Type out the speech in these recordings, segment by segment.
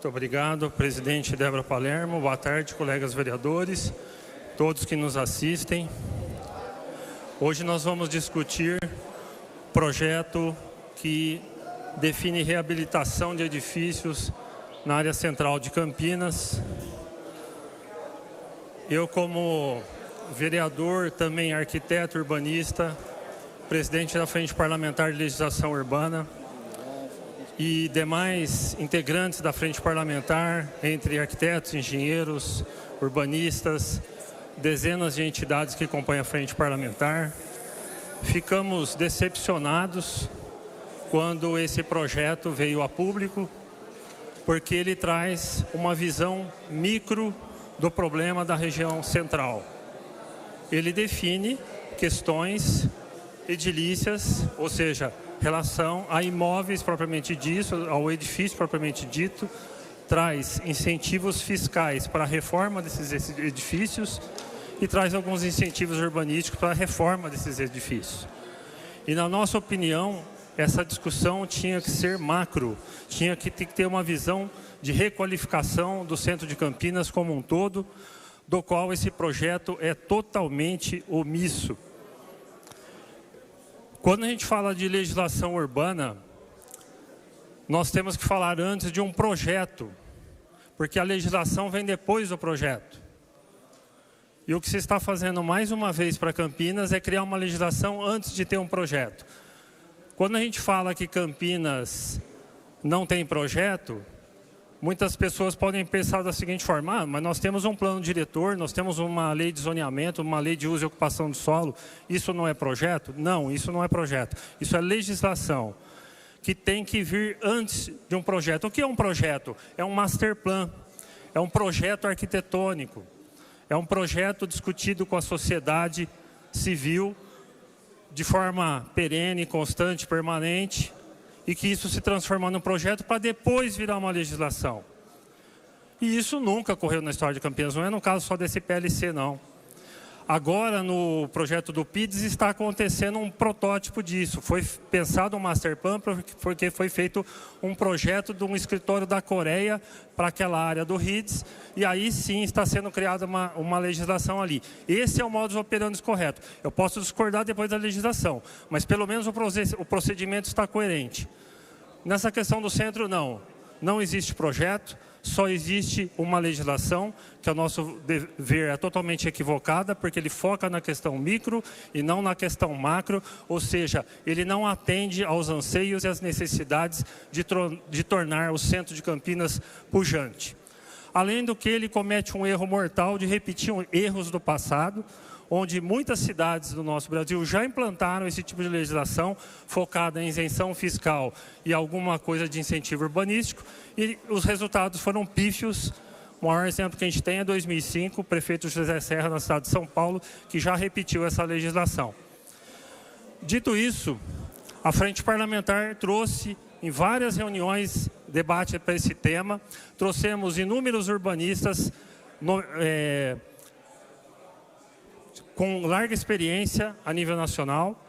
Muito obrigado, presidente Débora Palermo. Boa tarde, colegas vereadores, todos que nos assistem. Hoje nós vamos discutir projeto que define reabilitação de edifícios na área central de Campinas. Eu, como vereador, também arquiteto urbanista, presidente da Frente Parlamentar de Legislação Urbana e demais integrantes da Frente Parlamentar, entre arquitetos, engenheiros, urbanistas, dezenas de entidades que compõem a Frente Parlamentar, ficamos decepcionados quando esse projeto veio a público, porque ele traz uma visão micro do problema da região central. Ele define questões edilícias, ou seja, relação a imóveis propriamente dito, ao edifício propriamente dito, traz incentivos fiscais para a reforma desses edifícios e traz alguns incentivos urbanísticos para a reforma desses edifícios. E, na nossa opinião, essa discussão tinha que ser macro, tinha que ter uma visão de requalificação do centro de Campinas como um todo, do qual esse projeto é totalmente omisso. Quando a gente fala de legislação urbana, nós temos que falar antes de um projeto, porque a legislação vem depois do projeto. E o que se está fazendo mais uma vez para Campinas é criar uma legislação antes de ter um projeto. Quando a gente fala que Campinas não tem projeto, muitas pessoas podem pensar da seguinte forma: mas nós temos um plano diretor, nós temos uma lei de zoneamento, uma lei de uso e ocupação do solo, isso não é projeto? Não, isso não é projeto, isso é legislação, que tem que vir antes de um projeto. O que é um projeto? É um master plan, é um projeto arquitetônico, é um projeto discutido com a sociedade civil de forma perene, constante, permanente, e que isso se transforma num projeto para depois virar uma legislação. E isso nunca ocorreu na história de Campinas, não é no caso só desse PLC, não. Agora, no projeto do PIDES, está acontecendo um protótipo disso. Foi pensado um master plan porque foi feito um projeto de um escritório da Coreia para aquela área do RIDS, e aí sim está sendo criada uma legislação ali. Esse é o modus operandi correto. Eu posso discordar depois da legislação, mas pelo menos o procedimento está coerente. Nessa questão do centro, não existe projeto, só existe uma legislação, que ao nosso ver é totalmente equivocada, porque ele foca na questão micro e não na questão macro, ou seja, ele não atende aos anseios e às necessidades de tornar o centro de Campinas pujante. Além do que, ele comete um erro mortal de repetir erros do passado, onde muitas cidades do nosso Brasil já implantaram esse tipo de legislação focada em isenção fiscal e alguma coisa de incentivo urbanístico, e os resultados foram pífios. O maior exemplo que a gente tem é 2005, o prefeito José Serra, na cidade de São Paulo, que já repetiu essa legislação. Dito isso, a Frente Parlamentar trouxe em várias reuniões debate para esse tema, trouxemos inúmeros urbanistas com larga experiência a nível nacional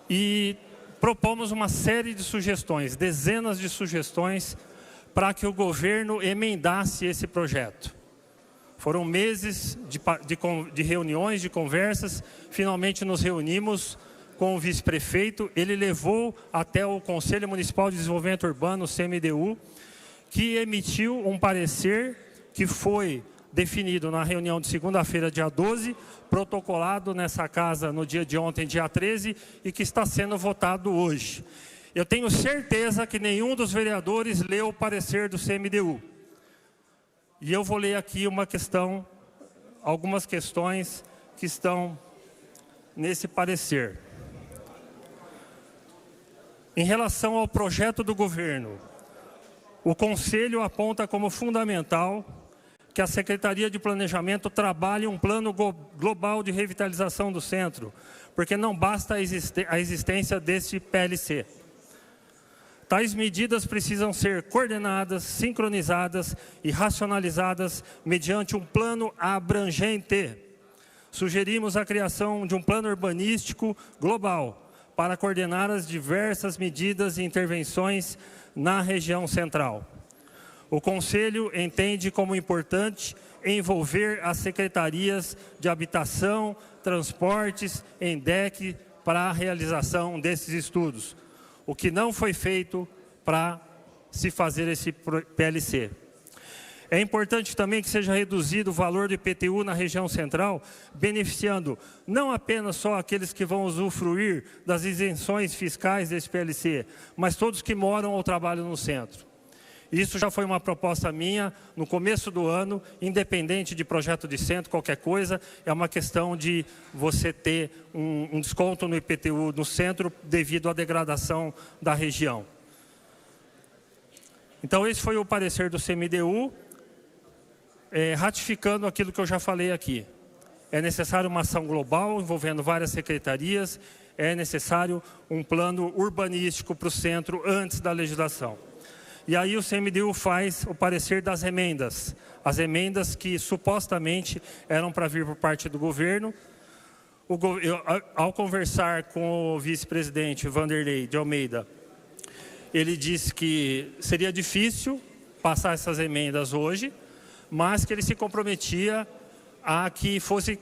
e propomos uma série de sugestões, dezenas de sugestões, para que o governo emendasse esse projeto. Foram meses de reuniões, de conversas, finalmente nos reunimos com o vice-prefeito, ele levou até o Conselho Municipal de Desenvolvimento Urbano, o CMDU, que emitiu um parecer que foi definido na reunião de segunda-feira, dia 12, protocolado nessa casa no dia de ontem, dia 13, e que está sendo votado hoje. Eu tenho certeza que nenhum dos vereadores leu o parecer do CMDU. E eu vou ler aqui algumas questões que estão nesse parecer. Em relação ao projeto do governo, o Conselho aponta como fundamental que a Secretaria de Planejamento trabalhe um plano global de revitalização do centro, porque não basta a existência deste PLC. Tais medidas precisam ser coordenadas, sincronizadas e racionalizadas mediante um plano abrangente. Sugerimos a criação de um plano urbanístico global para coordenar as diversas medidas e intervenções na região central. O Conselho entende como importante envolver as secretarias de Habitação, Transportes, ENDEC, para a realização desses estudos, o que não foi feito para se fazer esse PLC. É importante também que seja reduzido o valor do IPTU na região central, beneficiando não apenas só aqueles que vão usufruir das isenções fiscais desse PLC, mas todos que moram ou trabalham no centro. Isso já foi uma proposta minha no começo do ano, independente de projeto de centro, qualquer coisa, é uma questão de você ter um desconto no IPTU no centro devido à degradação da região. Então esse foi o parecer do CMDU, ratificando aquilo que eu já falei aqui. É necessário uma ação global envolvendo várias secretarias, é necessário um plano urbanístico para o centro antes da legislação. E aí o CMDU faz o parecer das emendas. As emendas que supostamente eram para vir por parte do governo. Ao conversar com o vice-presidente Vanderlei de Almeida, ele disse que seria difícil passar essas emendas hoje, mas que ele se comprometia a que fosse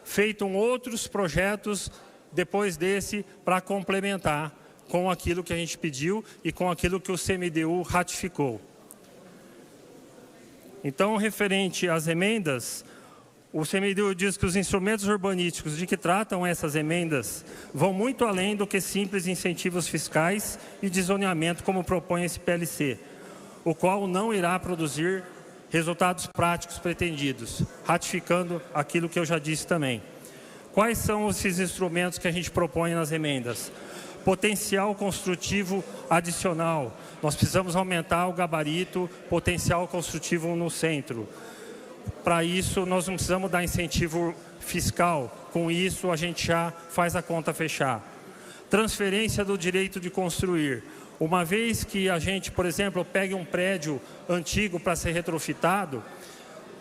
feito outros projetos depois desse para complementar com aquilo que a gente pediu e com aquilo que o CMDU ratificou. Então, referente às emendas, o CMDU diz que os instrumentos urbanísticos de que tratam essas emendas vão muito além do que simples incentivos fiscais e de zoneamento, como propõe esse PLC, o qual não irá produzir resultados práticos pretendidos, ratificando aquilo que eu já disse também. Quais são esses instrumentos que a gente propõe nas emendas? Potencial construtivo adicional. Nós precisamos aumentar o gabarito potencial construtivo no centro. Para isso, nós não precisamos dar incentivo fiscal. Com isso, a gente já faz a conta fechar. Transferência do direito de construir. Uma vez que a gente, por exemplo, pegue um prédio antigo para ser retrofitado,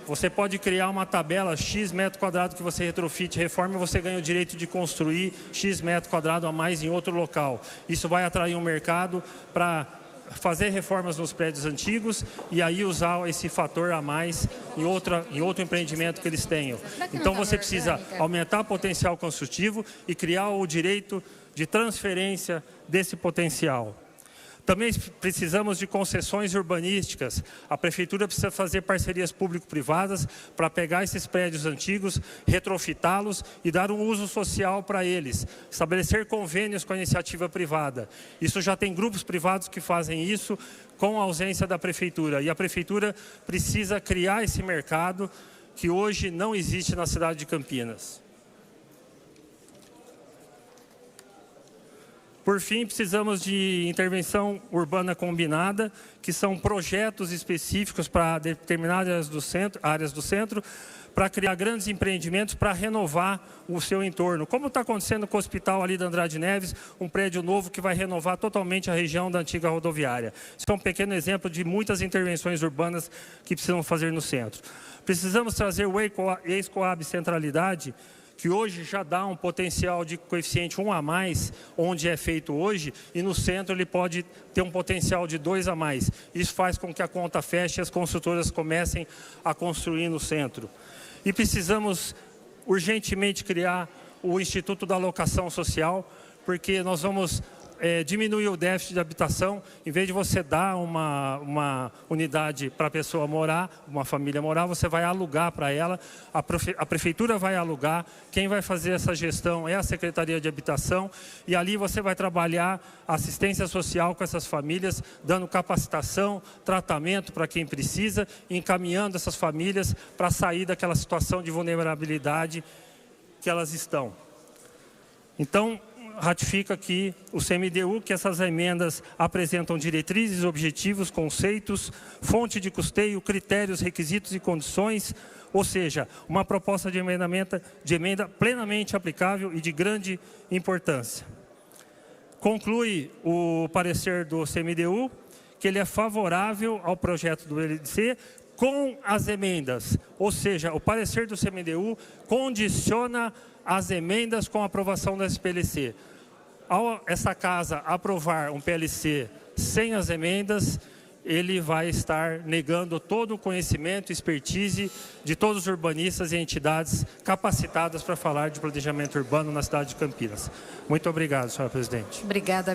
você pode criar uma tabela X metro quadrado que você retrofite, reforma, e você ganha o direito de construir X metro quadrado a mais em outro local. Isso vai atrair um mercado para fazer reformas nos prédios antigos e aí usar esse fator a mais em outro empreendimento que eles tenham. Então você precisa aumentar o potencial construtivo e criar o direito de transferência desse potencial. Também precisamos de concessões urbanísticas. A Prefeitura precisa fazer parcerias público-privadas para pegar esses prédios antigos, retrofitá-los e dar um uso social para eles. Estabelecer convênios com a iniciativa privada. Isso já tem grupos privados que fazem isso com a ausência da Prefeitura. E a Prefeitura precisa criar esse mercado que hoje não existe na cidade de Campinas. Por fim, precisamos de intervenção urbana combinada, que são projetos específicos para determinadas áreas do centro, para criar grandes empreendimentos, para renovar o seu entorno. Como está acontecendo com o hospital ali da Andrade Neves, um prédio novo que vai renovar totalmente a região da antiga rodoviária. Isso é um pequeno exemplo de muitas intervenções urbanas que precisam fazer no centro. Precisamos trazer o ex-Coab Centralidade, que hoje já dá um potencial de coeficiente 1 a mais, onde é feito hoje, e no centro ele pode ter um potencial de 2 a mais. Isso faz com que a conta feche e as construtoras comecem a construir no centro. E precisamos urgentemente criar o Instituto da Locação Social, porque nós vamos diminuir o déficit de habitação. Em vez de você dar uma unidade para a pessoa morar, uma família morar, você vai alugar para ela, a Prefeitura vai alugar, quem vai fazer essa gestão é a Secretaria de Habitação, e ali você vai trabalhar assistência social com essas famílias, dando capacitação, tratamento para quem precisa, e encaminhando essas famílias para sair daquela situação de vulnerabilidade que elas estão. Então, ratifica aqui o CMDU que essas emendas apresentam diretrizes, objetivos, conceitos, fonte de custeio, critérios, requisitos e condições, ou seja, uma proposta de emenda plenamente aplicável e de grande importância. Conclui o parecer do CMDU que ele é favorável ao projeto do LDC com as emendas, ou seja, o parecer do CMDU condiciona as emendas com a aprovação do SPLC. Ao essa casa aprovar um PLC sem as emendas, ele vai estar negando todo o conhecimento e expertise de todos os urbanistas e entidades capacitadas para falar de planejamento urbano na cidade de Campinas. Muito obrigado, senhora presidente. Obrigada.